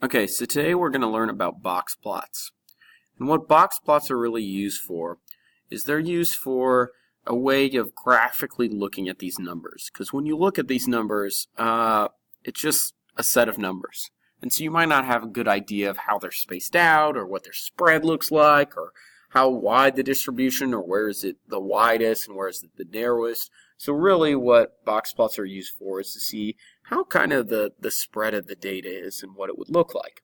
Okay, so today we're going to learn about box plots. And what box plots are really used for is they're used for a way of graphically looking at these numbers. Because when you look at these numbers, it's just a set of numbers. And so you might not have a good idea of how they're spaced out or what their spread looks like or how wide the distribution or where is it the widest and where is it the narrowest. So really what box plots are used for is to see how kind of the spread of the data is and what it would look like.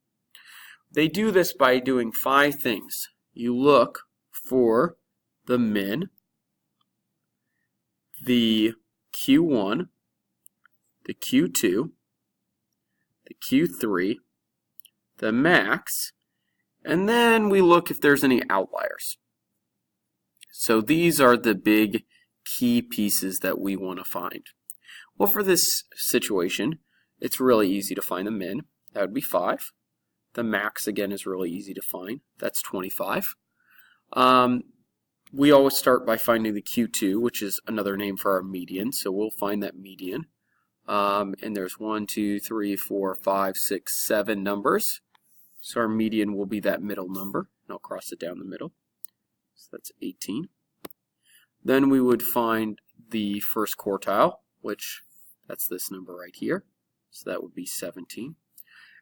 They do this by doing 5 things. You look for the min, the Q1, the Q2, the Q3, the max, and then we look if there's any outliers. So these are the big key pieces that we want to find. Well, for this situation, it's really easy to find the min. That would be 5. The max, again, is really easy to find. That's 25. We always start by finding the Q2, which is another name for our median. So we'll find that median. And there's 1, 2, 3, 4, 5, 6, 7 numbers. So our median will be that middle number. And I'll cross it down the middle. So that's 18. Then we would find the first quartile, which that's this number right here. So that would be 17.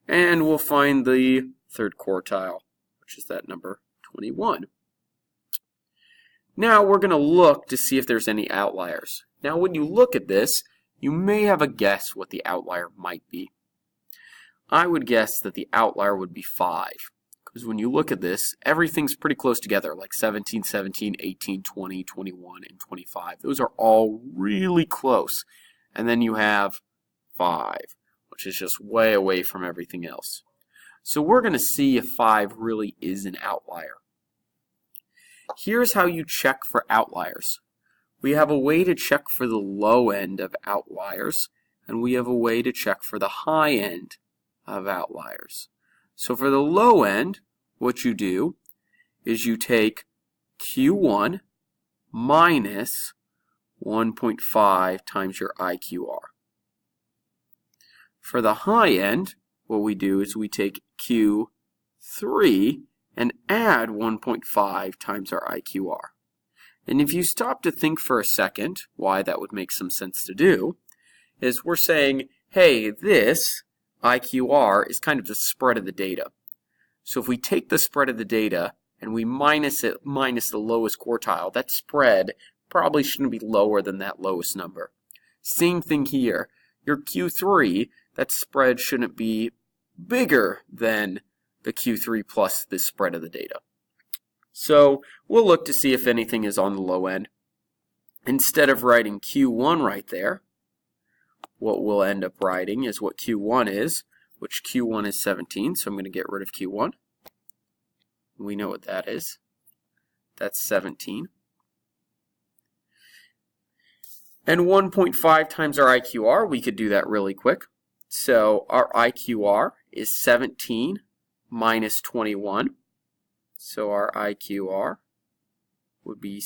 And we'll find the third quartile, which is that number 21. Now we're going to look to see if there's any outliers. Now when you look at this, you may have a guess what the outlier might be. I would guess that the outlier would be 5. Because when you look at this, everything's pretty close together, like 17, 17, 18, 20, 21, and 25. Those are all really close. And then you have 5, which is just way away from everything else. So we're going to see if 5 really is an outlier. Here's how you check for outliers. We have a way to check for the low end of outliers, and we have a way to check for the high end of outliers. So for the low end, what you do is you take Q1 minus 1.5 times your IQR. For the high end, what we do is we take Q3 and add 1.5 times our IQR. And if you stop to think for a second why that would make some sense to do, is we're saying, hey, this IQR is kind of the spread of the data. So if we take the spread of the data and we minus the lowest quartile, that spread probably shouldn't be lower than that lowest number. Same thing here. Your Q3, that spread shouldn't be bigger than the Q3 plus the spread of the data. So we'll look to see if anything is on the low end. Instead of writing Q1 right there, what we'll end up writing is what Q1 is, which Q1 is 17, so I'm going to get rid of Q1. We know what that is. That's 17. And 1.5 times our IQR, we could do that really quick. So our IQR is 17 minus 21. So our IQR would be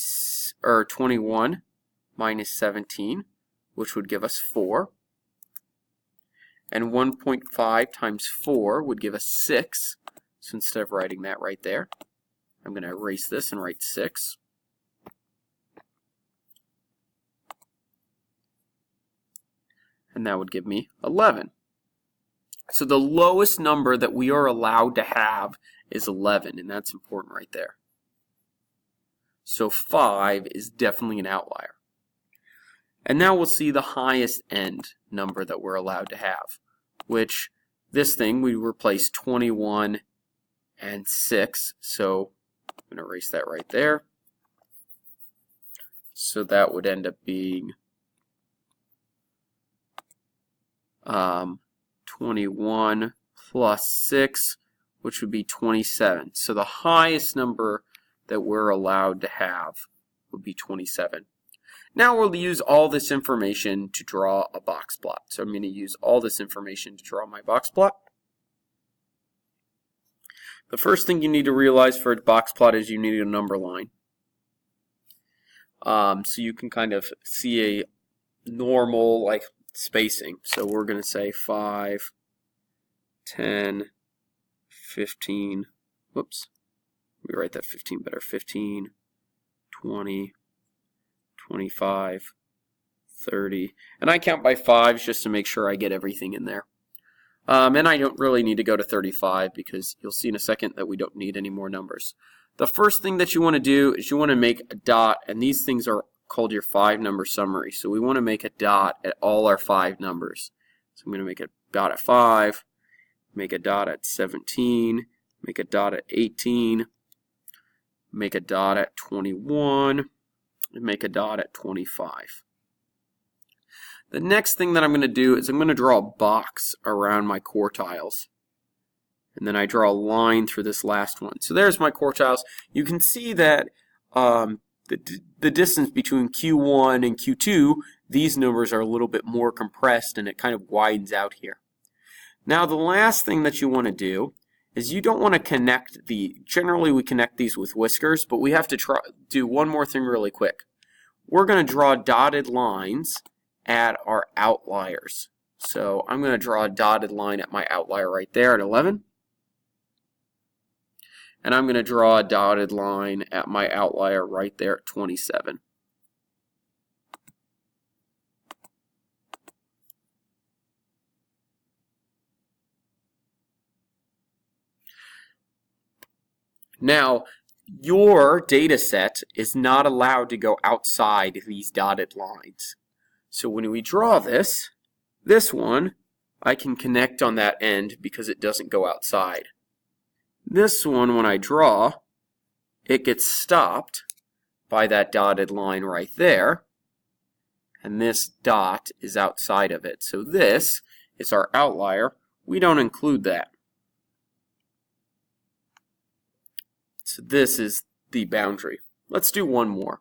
21 minus 17, which would give us 4. And 1.5 times 4 would give us 6. So instead of writing that right there, I'm going to erase this and write 6. And that would give me 11. So the lowest number that we are allowed to have is 11, and that's important right there. So 5 is definitely an outlier. And now we'll see the highest end number that we're allowed to have, which this thing, we replace 21 and 6. So I'm going to erase that right there. So that would end up being 21 plus 6, which would be 27. So the highest number that we're allowed to have would be 27. Now we'll use all this information to draw a box plot. So I'm going to use all this information to draw my box plot. The first thing you need to realize for a box plot is you need a number line. So you can kind of see a normal spacing. So we're going to say 5, 10, 15, whoops, let me write that 15 better, 15, 20, 25, 30, and I count by fives just to make sure I get everything in there. And I don't really need to go to 35 because you'll see in a second that we don't need any more numbers. The first thing that you want to do is you want to make a dot, and these things are called your 5-number summary. So we want to make a dot at all our 5 numbers. So I'm going to make a dot at 5, make a dot at 17, make a dot at 18, make a dot at 21, and make a dot at 25. The next thing that I'm going to do is I'm going to draw a box around my quartiles. And then I draw a line through this last one. So there's my quartiles. You can see that the distance between Q1 and Q2, these numbers are a little bit more compressed and it kind of widens out here. Now the last thing that you want to do is you don't want to connect generally we connect these with whiskers, but we have to do one more thing really quick. We're going to draw dotted lines at our outliers. So I'm going to draw a dotted line at my outlier right there at 11. And I'm going to draw a dotted line at my outlier right there at 27. Now, your data set is not allowed to go outside these dotted lines. So when we draw this one, I can connect on that end because it doesn't go outside. This one, when I draw, it gets stopped by that dotted line right there, and this dot is outside of it. So this is our outlier. We don't include that. So this is the boundary. Let's do one more.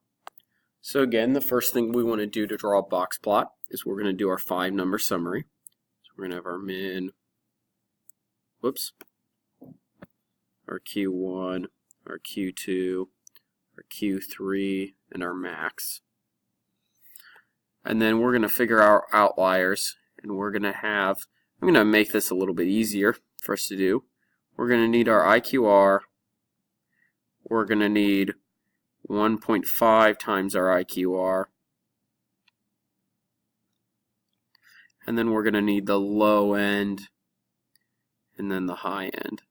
So again, the first thing we want to do to draw a box plot is we're going to do our 5-number summary. So we're going to have our min, our Q1, our Q2, our Q3, and our max. And then we're going to figure out our outliers, and we're going to have, I'm going to make this a little bit easier for us to do. We're going to need our IQR. We're going to need 1.5 times our IQR. And then we're going to need the low end and then the high end.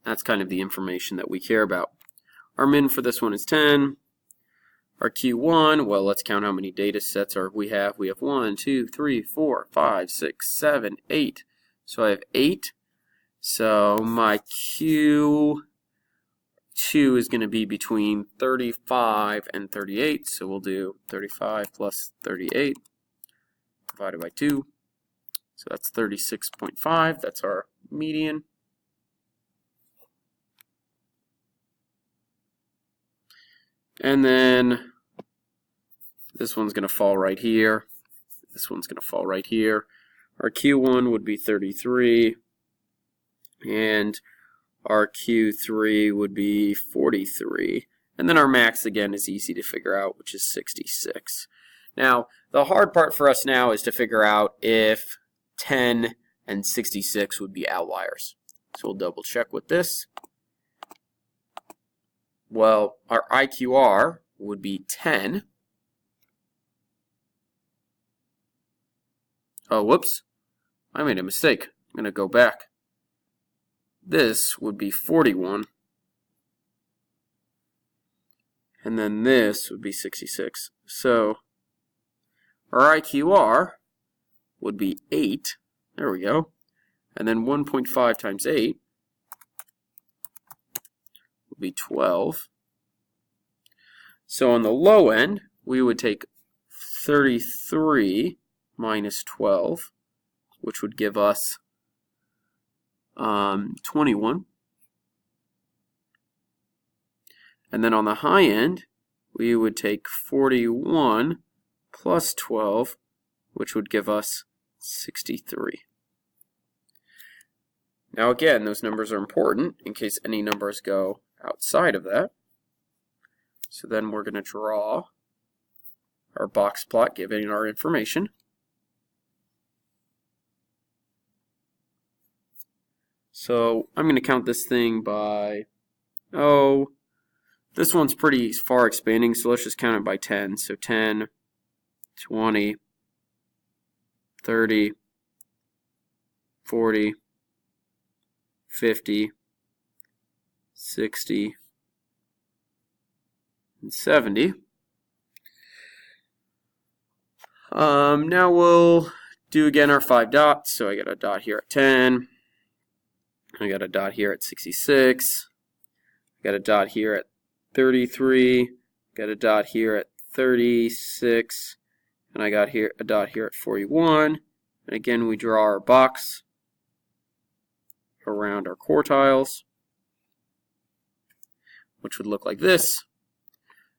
That's kind of the information that we care about. Our min for this one is 10. Our Q1, well, let's count how many data sets we have. We have 1, 2, 3, 4, 5, 6, 7, 8. So I have 8. So my Q2 is going to be between 35 and 38. So we'll do 35 plus 38 divided by 2. So that's 36.5. That's our median. And then this one's going to fall right here. This one's going to fall right here. Our Q1 would be 33. And our Q3 would be 43. And then our max, again, is easy to figure out, which is 66. Now, the hard part for us now is to figure out if 10 and 66 would be outliers. So we'll double check with this. Well, our IQR would be 10. Oh, whoops. I made a mistake. I'm going to go back. This would be 41. And then this would be 66. So our IQR would be 8. There we go. And then 1.5 times 8 would be 12. So on the low end, we would take 33 minus 12, which would give us 21. And then on the high end, we would take 41 plus 12, which would give us 63. Now again, those numbers are important in case any numbers go outside of that. So then we're going to draw our box plot given our information. So I'm going to count this thing by, oh, this one's pretty far expanding, so let's just count it by 10. So 10, 20, 30, 40, 50, 60, and 70. Now we'll do again our 5 dots. So I got a dot here at 10. I got a dot here at 66. I got a dot here at 33. Got a dot here at 36. And I got here a dot here at 41. And again, we draw our box around our quartiles, which would look like this.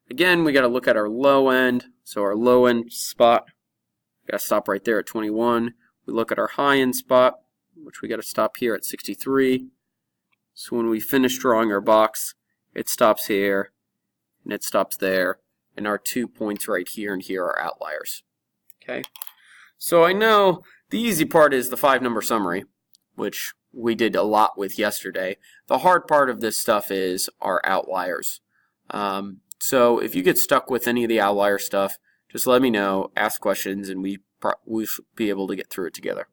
Again, we got to look at our low end. So our low end spot, we got to stop right there at 21. We look at our high end spot, which we got to stop here at 63. So when we finish drawing our box, it stops here and it stops there. And our 2 points right here and here are outliers. Okay. So I know the easy part is the 5-number summary, which we did a lot with yesterday. The hard part of this stuff is our outliers. So if you get stuck with any of the outlier stuff, just let me know, ask questions, and we should be able to get through it together.